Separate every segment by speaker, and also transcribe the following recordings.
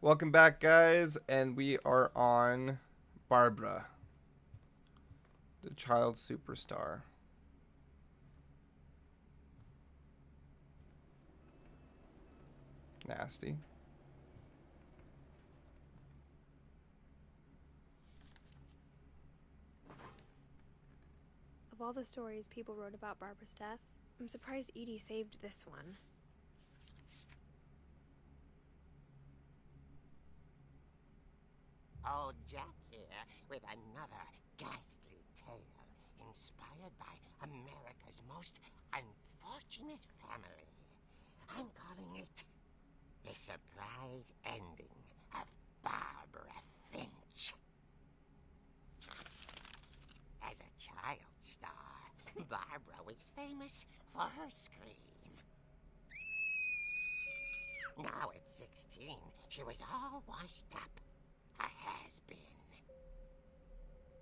Speaker 1: Welcome back, guys, and we are on Barbara, the child superstar. Nasty.
Speaker 2: Of all the stories people wrote about Barbara's death, I'm surprised Edie saved this one.
Speaker 3: Old Jack here with another ghastly tale inspired by America's most unfortunate family. I'm calling it The Surprise Ending of Barbara Finch. As a child star, Barbara was famous for her scream. Now at 16, she was all washed up. A has-been.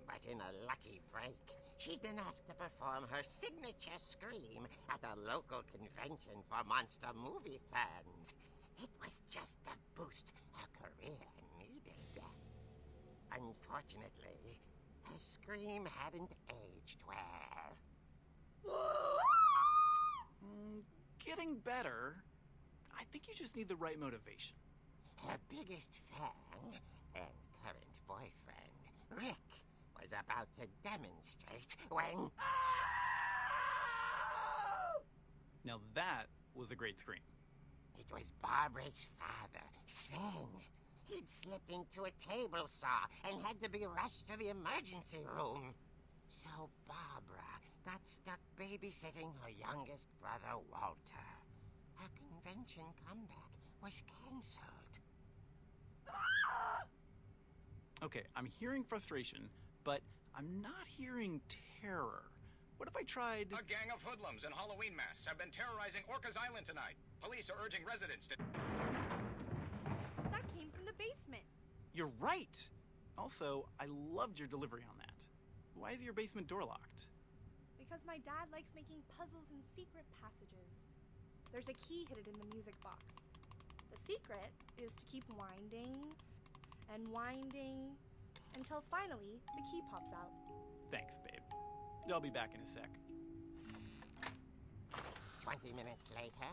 Speaker 3: But in a lucky break, she'd been asked to perform her signature scream at a local convention for monster movie fans. It was just the boost her career needed. Unfortunately, her scream hadn't aged well.
Speaker 4: Getting better. I think you just need the right motivation.
Speaker 3: Her biggest fan and current boyfriend, Rick, was about to demonstrate when...
Speaker 4: Now that was a great scream.
Speaker 3: It was Barbara's father, Sven. He'd slipped into a table saw and had to be rushed to the emergency room. So Barbara got stuck babysitting her youngest brother, Walter. Her convention comeback was cancelled.
Speaker 4: Okay, I'm hearing frustration, but I'm not hearing terror. What if I tried...
Speaker 5: A gang of hoodlums in Halloween masks have been terrorizing Orcas Island tonight. Police are urging residents to...
Speaker 6: That came from the basement.
Speaker 4: You're right! Also, I loved your delivery on that. Why is your basement door locked?
Speaker 6: Because my dad likes making puzzles and secret passages. There's a key hidden in the music box. The secret is to keep winding and winding until finally the key pops out.
Speaker 4: Thanks, babe. I'll be back in a sec.
Speaker 3: 20 minutes later,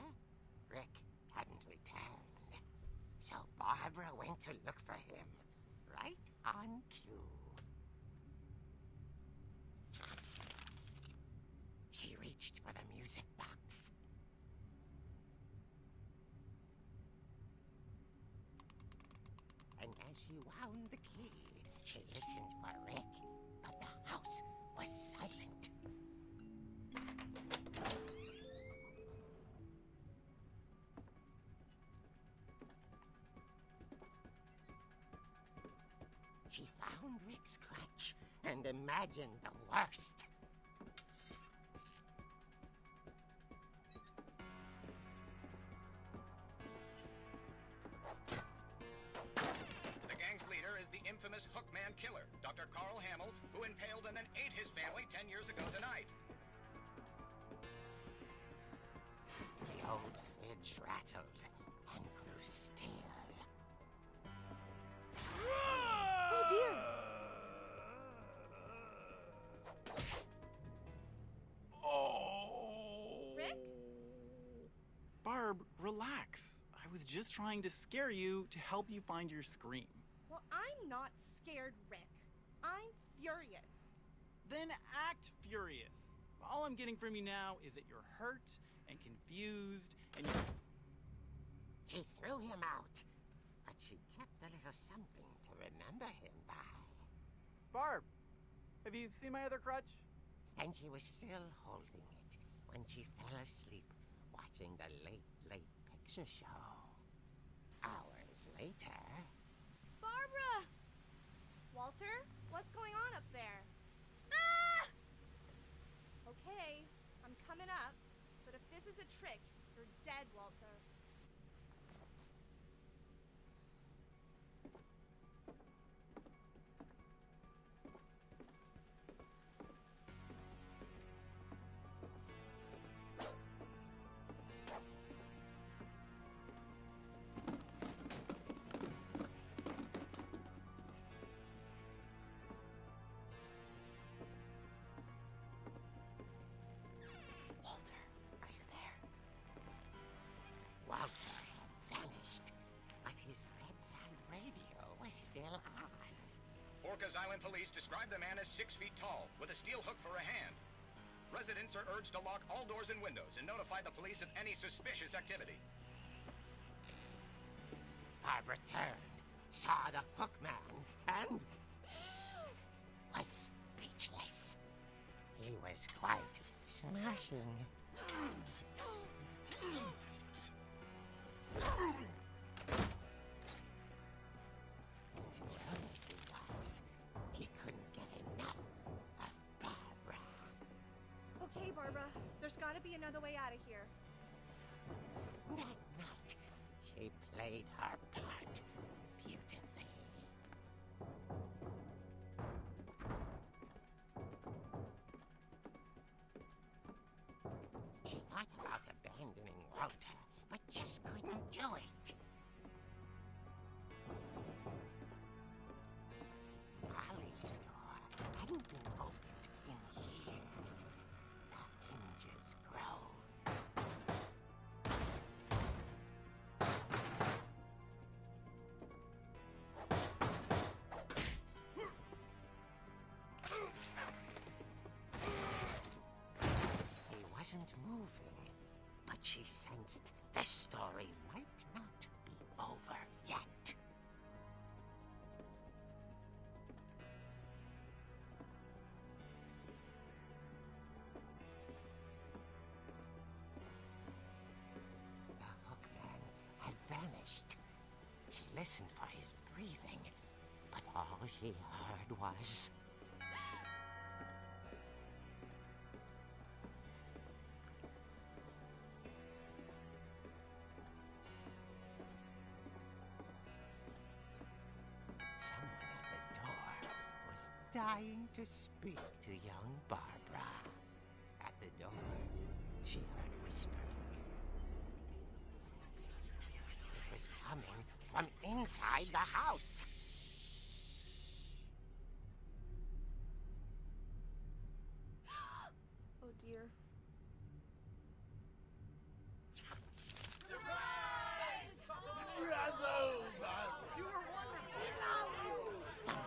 Speaker 3: Rick hadn't returned. So Barbara went to look for him, right on cue. She reached for the music box. And as she wound the key, she listened for Rick, but the house was silent. She found Rick's crutch and imagined the worst.
Speaker 5: The gang's leader is the infamous Hookman killer, Dr. Carl Hamill, who impaled and then ate his family 10 years ago tonight.
Speaker 3: The old fridge rattled and grew still.
Speaker 6: Oh dear!
Speaker 4: Oh!
Speaker 6: Rick?
Speaker 4: Barb, relax. I was just trying to scare you to help you find your scream.
Speaker 6: Well, I'm not scared, Rick. I'm furious.
Speaker 4: Then act furious. All I'm getting from you now is that you're hurt and confused and you...
Speaker 3: She threw him out, but she kept a little something to remember him by.
Speaker 4: Barb, have you seen my other crutch?
Speaker 3: And she was still holding it when she fell asleep watching the late picture show. Hours later...
Speaker 6: Barbara! Walter, what's going on up there? Ah! Okay, I'm coming up, but if this is a trick, you're dead, Walter.
Speaker 5: Orcas Island police describe the man as 6 feet tall, with a steel hook for a hand. Residents are urged to lock all doors and windows and notify the police of any suspicious activity.
Speaker 3: Barbara turned, saw the hook man, and was speechless. He was quite smashing. And whoever he was, he couldn't get enough of Barbara.
Speaker 6: Okay, Barbara, there's gotta be another way out of here.
Speaker 3: That night, she played her part beautifully. She thought about abandoning Walter, but just couldn't do it. Molly's door hadn't been opened in years. The hinges groaned. He wasn't moving, but she sensed the story might not be over yet. The hookman had vanished. She listened for his breathing, but all she heard was... Someone at the door was dying to speak to young Barbara. At the door, she heard whispering. It was coming from inside the house.
Speaker 6: Oh dear.
Speaker 3: The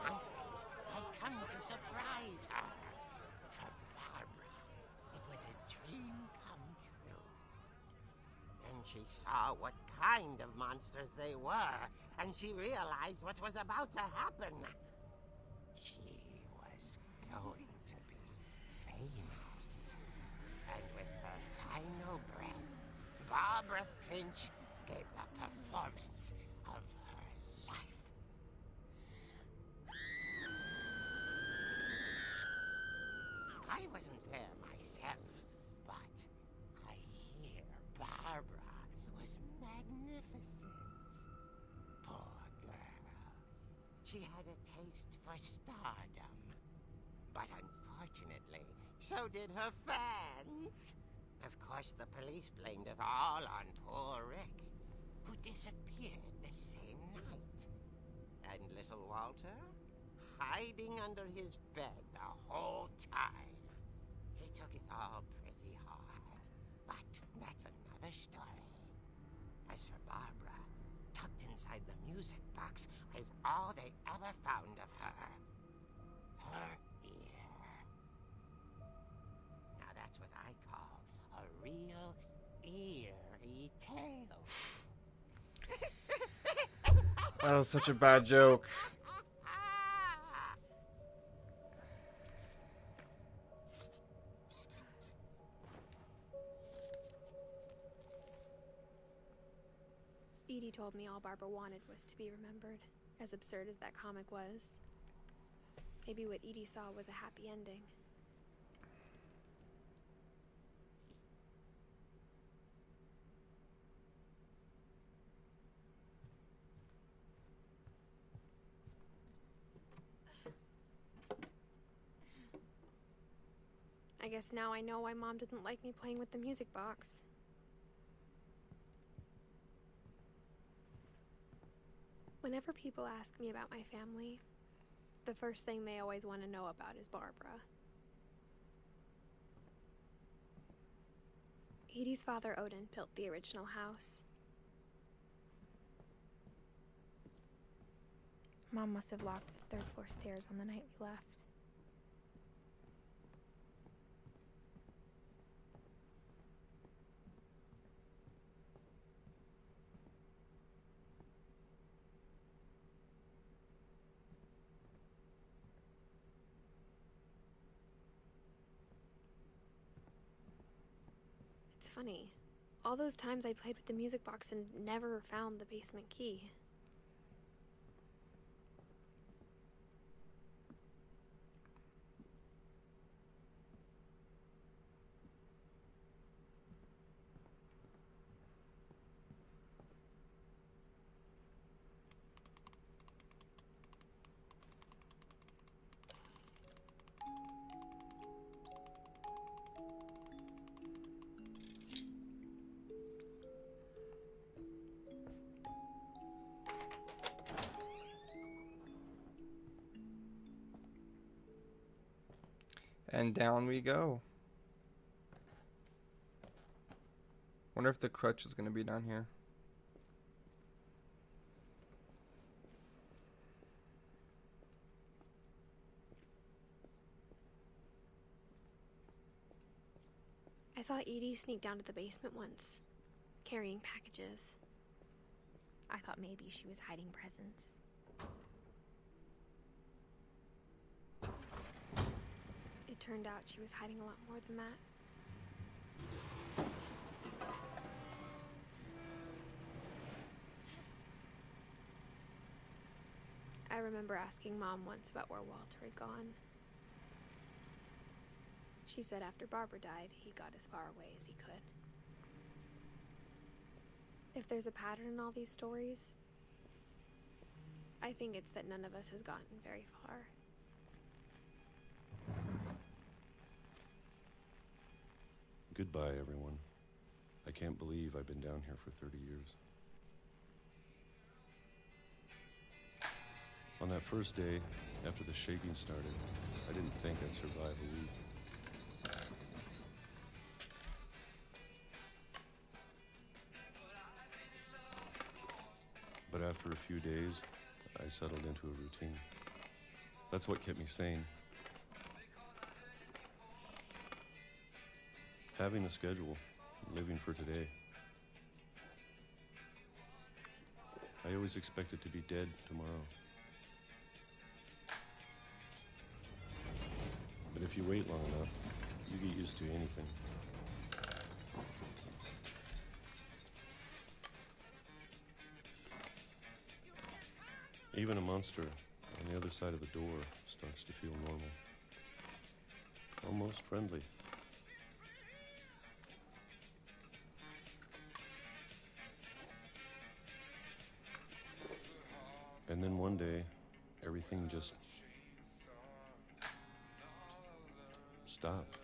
Speaker 3: monsters had come to surprise her. For Barbara, it was a dream come true. Then she saw what kind of monsters they were, and she realized what was about to happen. She was going to be famous. And with her final breath, Barbara Finch gave the performance of her life. I wasn't there myself, but I hear Barbara was magnificent. Poor girl. She had a taste for stardom. But unfortunately, so did her fans. Of course, the police blamed it all on poor Rick, who disappeared the same night. And little Walter, hiding under his bed the whole time. He took it all pretty hard, but that's another story. As for Barbara, tucked inside the music box was all they ever found of her. Her ear. Now that's what I call a real eerie tale.
Speaker 1: That was such a bad joke.
Speaker 2: Edie told me all Barbara wanted was to be remembered, as absurd as that comic was. Maybe what Edie saw was a happy ending. I guess now I know why Mom didn't like me playing with the music box. Whenever people ask me about my family, the first thing they always want to know about is Barbara. Edie's father, Odin, built the original house. Mom must have locked the third floor stairs on the night we left. It's funny. All those times I played with the music box and never found the basement key.
Speaker 1: And down we go. Wonder if the crutch is going to be down here.
Speaker 2: I saw Edie sneak down to the basement once, carrying packages. I thought maybe she was hiding presents. It turned out she was hiding a lot more than that. I remember asking Mom once about where Walter had gone. She said after Barbara died, he got as far away as he could. If there's a pattern in all these stories, I think it's that none of us has gotten very far.
Speaker 7: Goodbye, everyone. I can't believe I've been down here for 30 years. On that first day, after the shaking started, I didn't think I'd survive a week. But after a few days, I settled into a routine. That's what kept me sane. Having a schedule, living for today. I always expected to be dead tomorrow. But if you wait long enough, you get used to anything. Even a monster on the other side of the door starts to feel normal. Almost friendly. And then one day, everything just stopped.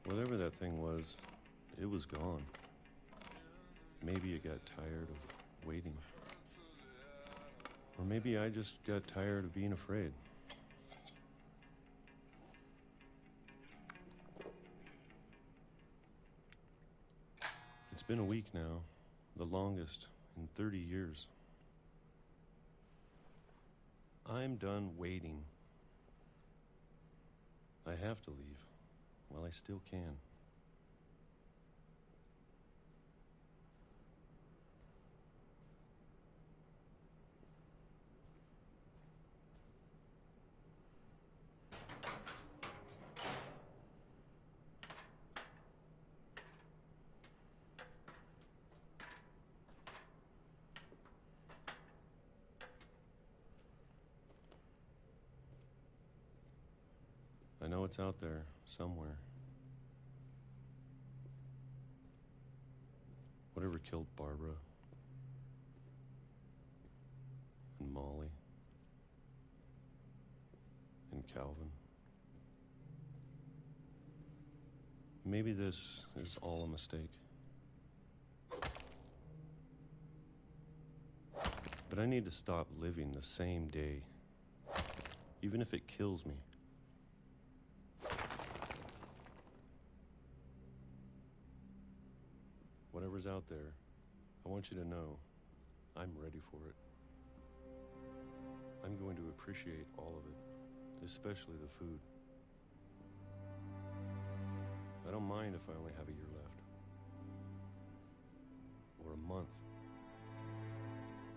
Speaker 7: Whatever that thing was, it was gone. Maybe it got tired of waiting. Or maybe I just got tired of being afraid. It's been a week now, the longest in 30 years. I'm done waiting. I have to leave while I still can. I know it's out there somewhere. Whatever killed Barbara and Molly and Calvin. Maybe this is all a mistake. But I need to stop living the same day, even if it kills me. Whatever's out there, I want you to know I'm ready for it. I'm going to appreciate all of it, especially the food. I don't mind if I only have a year left. Or a month.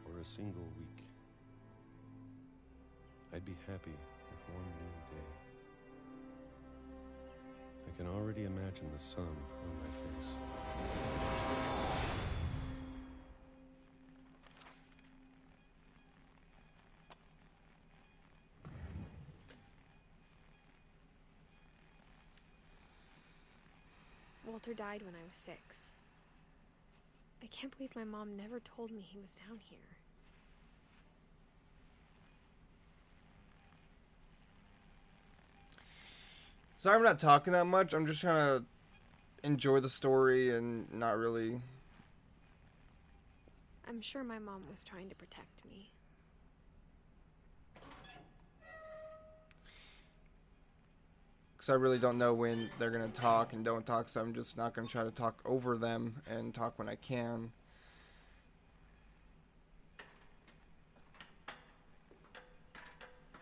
Speaker 7: Or a single week. I'd be happy with one new day. I can already imagine the sun on my face.
Speaker 2: Walter died when I was 6. I can't believe my mom never told me he was down here.
Speaker 1: Sorry I'm not talking that much. I'm just trying to enjoy the story and not really...
Speaker 2: I'm sure my mom was trying to protect me.
Speaker 1: Because I really don't know when they're going to talk and don't talk, so I'm just not going to try to talk over them and talk when I can.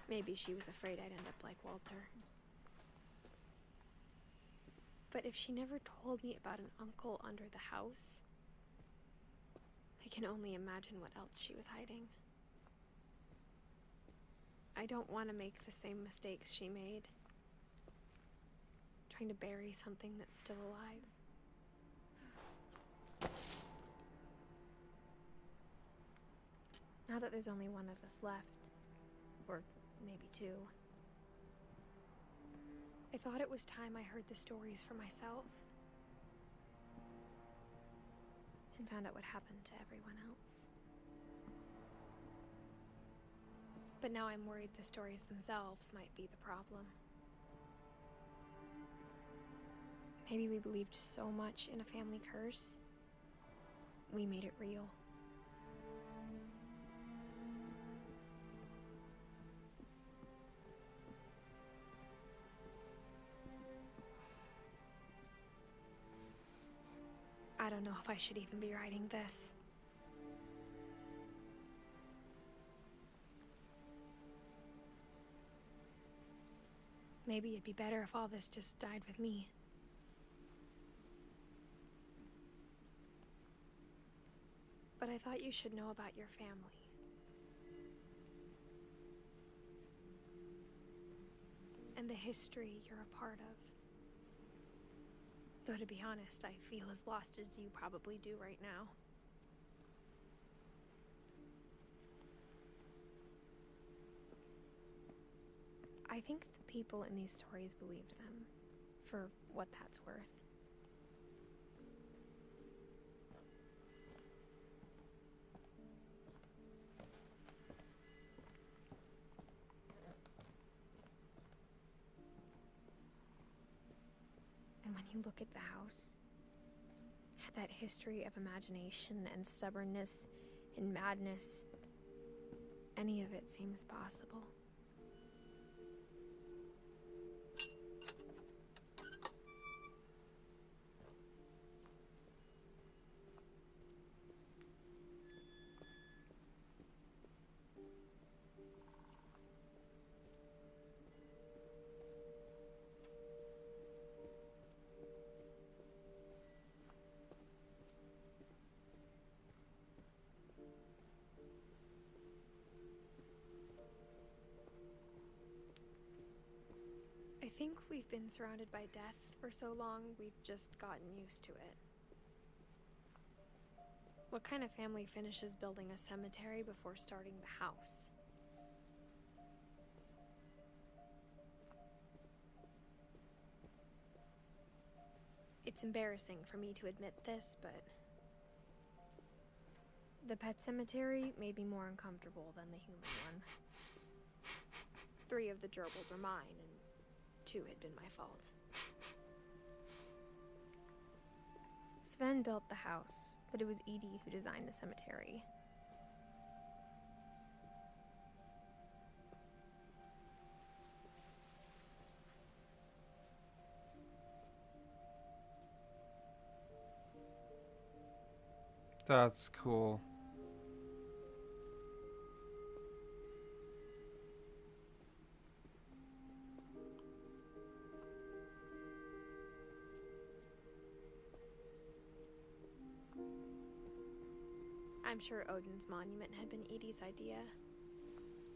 Speaker 2: Maybe she was afraid I'd end up like Walter. But if she never told me about an uncle under the house, I can only imagine what else she was hiding. I don't want to make the same mistakes she made. Trying to bury something that's still alive. Now that there's only one of us left, or maybe 2, I thought it was time I heard the stories for myself and found out what happened to everyone else. But now I'm worried the stories themselves might be the problem. Maybe we believed so much in a family curse, we made it real. I don't know if I should even be writing this. Maybe it'd be better if all this just died with me. But I thought you should know about your family. And the history you're a part of. Though to be honest, I feel as lost as you probably do right now. I think the people in these stories believed them, for what that's worth. And when you look at the house, that history of imagination and stubbornness and madness, any of it seems possible. I think we've been surrounded by death for so long, we've just gotten used to it. What kind of family finishes building a cemetery before starting the house? It's embarrassing for me to admit this, but the pet cemetery made me more uncomfortable than the human one. 3 of the gerbils are mine, and 2 had been my fault. Sven built the house, but it was Edie who designed the cemetery.
Speaker 1: That's cool.
Speaker 2: I'm sure Odin's monument had been Edie's idea.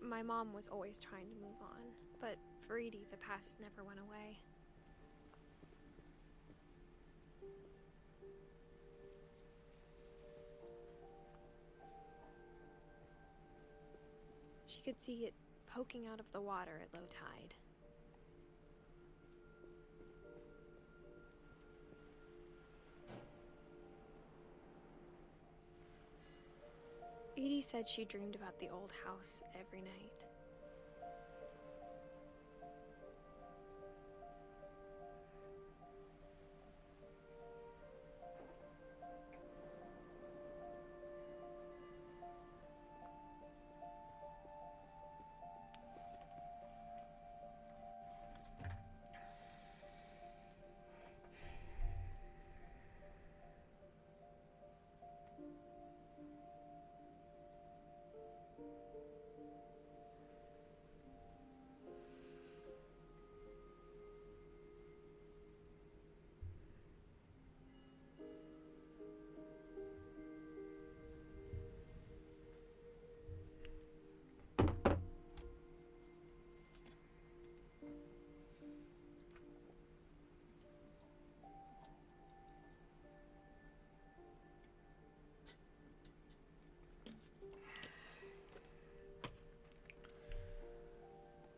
Speaker 2: My mom was always trying to move on, but for Edie, the past never went away. She could see it poking out of the water at low tide. Edie said she dreamed about the old house every night.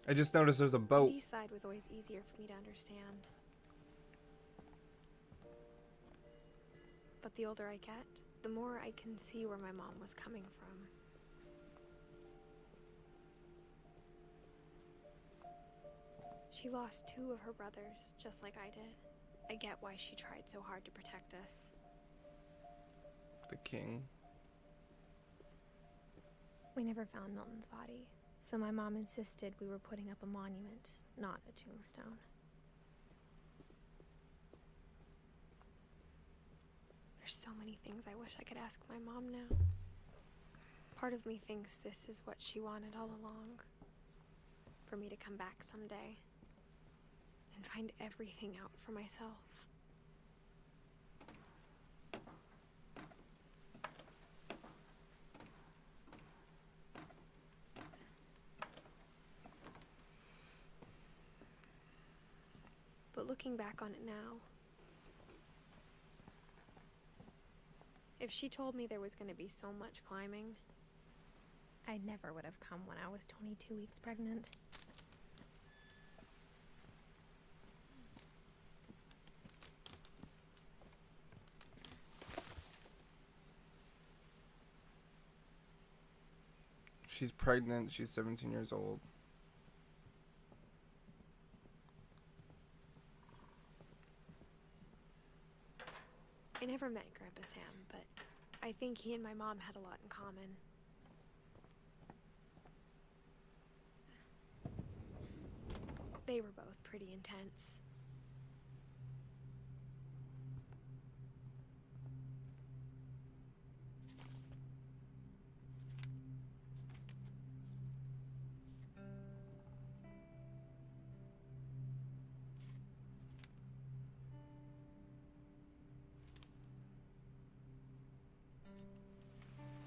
Speaker 1: I just noticed there's a boat.
Speaker 2: Edie's side was always easier for me to understand. But the older I get, the more I can see where my mom was coming from. She lost 2 of her brothers, just like I did. I get why she tried so hard to protect us.
Speaker 1: The king.
Speaker 2: We never found Milton's body, so my mom insisted we were putting up a monument, not a tombstone. There's so many things I wish I could ask my mom now. Part of me thinks this is what she wanted all along. For me to come back someday and find everything out for myself. But looking back on it now, if she told me there was going to be so much climbing, I never would have come when I was 22 weeks pregnant.
Speaker 1: She's pregnant. She's 17 years old.
Speaker 2: I never met Grandpa Sam, but I think he and my mom had a lot in common. They were both pretty intense.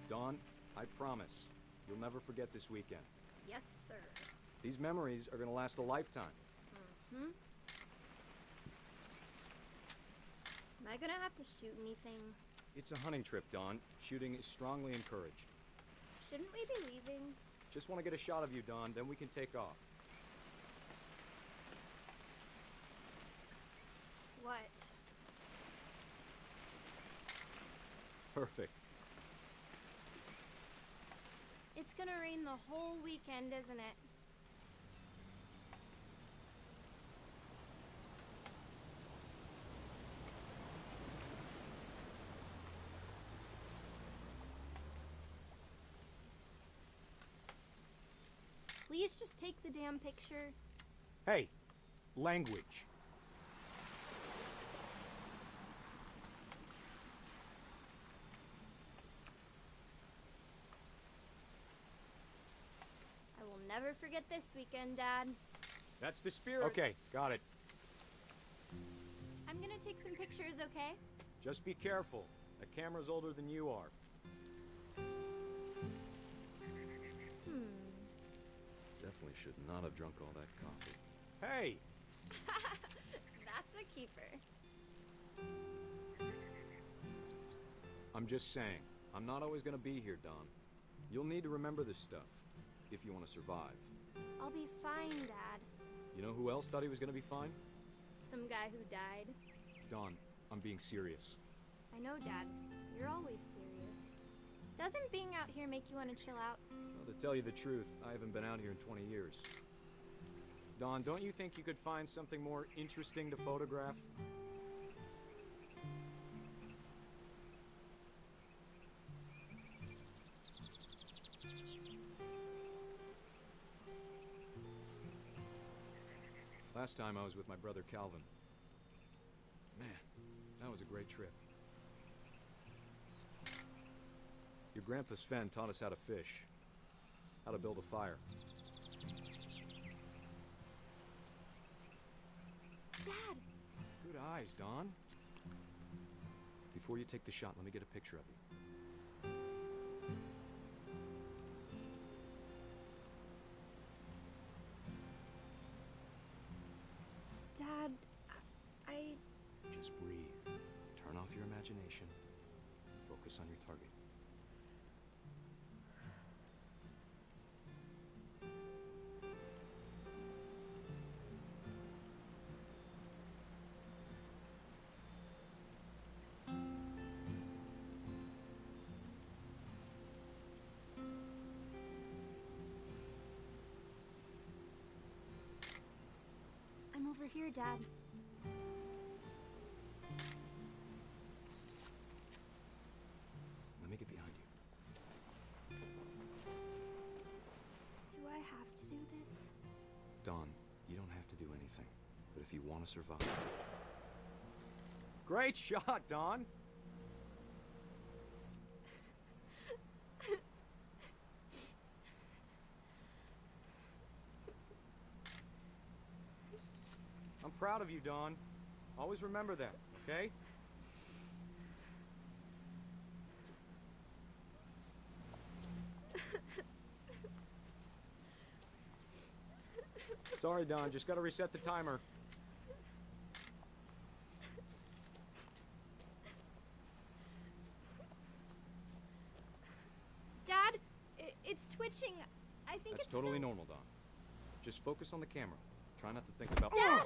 Speaker 8: Dawn, I promise, you'll never forget this weekend.
Speaker 6: Yes, sir.
Speaker 8: These memories are gonna last a lifetime.
Speaker 6: Hmm? Am I gonna have to shoot anything?
Speaker 8: It's a hunting trip, Dawn. Shooting is strongly encouraged.
Speaker 6: Shouldn't we be leaving?
Speaker 8: Just want to get a shot of you, Dawn, then we can take off.
Speaker 6: What?
Speaker 8: Perfect.
Speaker 6: It's gonna rain the whole weekend, isn't it? Please just take the damn picture.
Speaker 8: Hey, language.
Speaker 6: I will never forget this weekend, Dad.
Speaker 8: That's the spirit. Okay, got it.
Speaker 6: I'm gonna take some pictures, okay?
Speaker 8: Just be careful. The camera's older than you are. definitely should not have drunk all that coffee. Hey!
Speaker 2: That's a keeper.
Speaker 8: I'm just saying, I'm not always gonna be here, Don. You'll need to remember this stuff, if you want to survive.
Speaker 2: I'll be fine, Dad.
Speaker 8: You know who else thought he was gonna be fine?
Speaker 2: Some guy who died.
Speaker 8: Don, I'm being serious.
Speaker 2: I know, Dad. You're always serious. Doesn't being out here make you want to chill out?
Speaker 8: Well, to tell you the truth, I haven't been out here in 20 years. Don, don't you think you could find something more interesting to photograph? Last time I was with my brother Calvin. Man, that was a great trip. Your grandpa Sven taught us how to fish, how to build a fire.
Speaker 2: Dad!
Speaker 8: Good eyes, Don. Before you take the shot, let me get a picture of you.
Speaker 2: Dad, I...
Speaker 8: Just breathe. Turn off your imagination. Focus on your target.
Speaker 2: I'm over here, Dad.
Speaker 8: Let me get behind you.
Speaker 2: Do I have to do this?
Speaker 8: Don, you don't have to do anything. But if you want to survive... Great shot, Don! I'm proud of you, Don. Always remember that, okay? Sorry, Don. Just gotta reset the timer.
Speaker 2: Dad, it's twitching. I think
Speaker 8: That's
Speaker 2: it's
Speaker 8: totally
Speaker 2: so...
Speaker 8: normal, Don. Just focus on the camera. Try not to think about...
Speaker 2: Dad!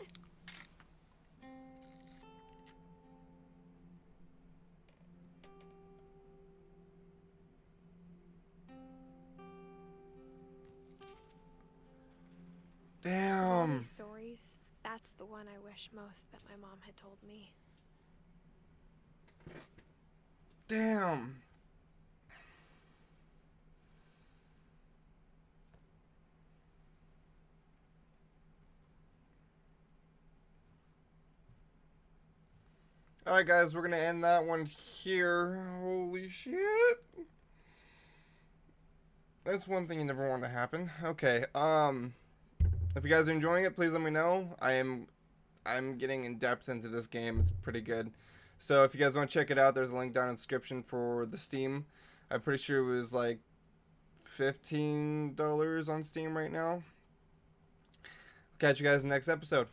Speaker 1: Damn.
Speaker 2: Stories. That's the one I wish most that my mom had told me.
Speaker 1: Damn. Alright guys, we're gonna end that one here. Holy shit. That's one thing you never want to happen. Okay, if you guys are enjoying it, please let me know. I'm getting in depth into this game. It's pretty good. So if you guys want to check it out, there's a link down in the description for the Steam. I'm pretty sure it was like $15 on Steam right now. Catch you guys in the next episode.